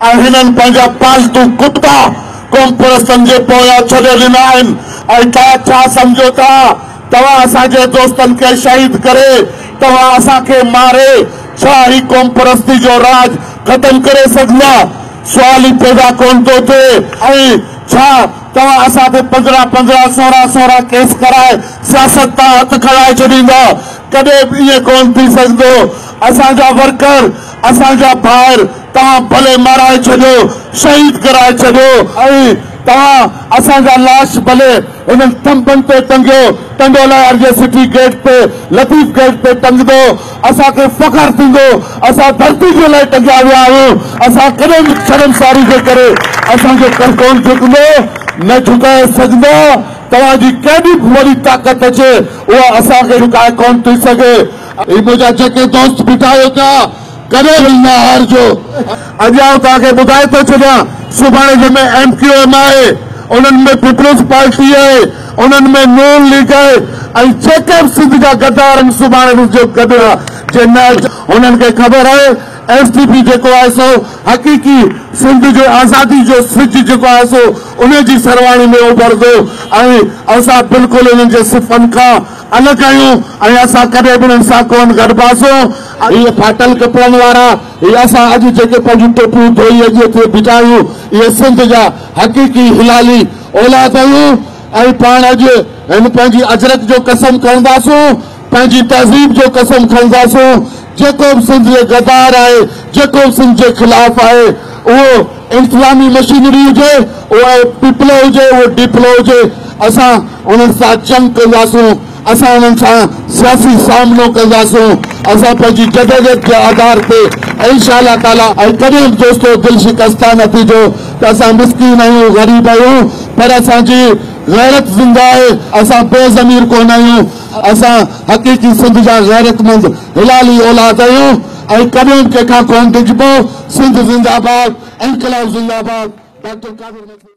हिननि पंहिंजा पालतू कुत्ता क़ौम परस्तनि जे पोयां छॾे ॾिना आहिनि। ऐं तव्हां छा सम्झो था तव्हां असांजे दोस्तनि खे शहीद करे तव्हां असांखे मारे छा ही क़ौम परस्ती जो राज ख़त्म करे सघंदा? सुवाल ही पैदा कोन थो थिए। ऐं छा तव्हां असांखे 15-15, 16-16 केस कराए सियासत तां हथ खणाए छॾींदा? कॾहिं बि इएं कोन थी सघंदो। असांजा वर्कर असांजा ॿाहिरि तव्हां भले माराए छॾियो, शहीद कराए छॾियो ऐं तव्हां असांजा लाश भले हिननि थंभनि ते टंगियो, टंडोला सिटी गेट ते, लतीफ़ गेट ते टंगदो, असांखे फ़ख्रु थींदो। असां धरती जे लाइ टंगिया विया आहियूं। असां कॾहिं बि शर्मसारी जे करे असांजो कर कोन झुकंदो, न झुकाए सघंदो। तव्हांजी केॾी बि वॾी ताक़त अचे उहा असांखे झुकाए कोन थी सघे। ही मुंहिंजा जेके दोस्त बीठा आहियो था कॾहिं बि न हारजो। अॼु तव्हांखे ॿुधाए थो छॾियां सुभाणे जंहिंमें MQM आहे, उन्हनि में पीपल्स पार्टी आहे, उन्हनि में नून लीग आहे ऐं जेके बि सिंध जा गद्दार आहिनि सुभाणे जो गॾु जे न उन्हनि खे ख़बर आहे SDP जेको आहे सो हक़ीक़ी सिंध जो आज़ादी जो सिज जेको आहे सो उन जी सरवाणी में उभरंदो ऐं असां बिल्कुलु उन्हनि जे सिफ़नि खां अलॻि आहियूं ऐं असां कॾहिं बि उन्हनि सां कोन गॾिबासीं। इहे फाटल कपिड़नि वारा इहे असां अॼु जेके पंहिंजूं टोपियूं धोई अॼु बीठा आहियूं इहे सिंध जा हक़ीक़ी हिलाली औलाद आहियूं ऐं पाण अॼु हिन पंहिंजी अजरक जो कसम खणंदासीं, पंहिंजी तहज़ीब जो कसम खणंदासीं। जेको बि सिंध जे गद्दार आहे, जेको बि सिंध जे ख़िलाफ़ आहे, उहो इस्लामी मशीनरी हुजे, उहो पीपलो हुजे, उहो डिपलो हुजे, असां उन्हनि सां जंग कंदासीं, असां उन्हनि सां सियासी सामनो कंदासीं। असां पंहिंजी जदोजहद जे आधार ते इंशाअल्लाह ताला ऐं कॾहिं बि दोस्तो दिलि शिकस्ता न थींदो त असां मिस्कीन आहियूं, ग़रीब आहियूं, पर असांजी गैरत ज़िंदा आहे। असां बेज़मीर कोन आहियूं, असां हक़ीक़ी सिंध जा गैरतमंद हिलाली औलाद आहियूं ऐं कॾहिं बि कंहिंखां कोन डिॼबो। सिंध ज़िंदाबाद, इनकलाब ज़िंदाबाद। डॉक्टर कादिर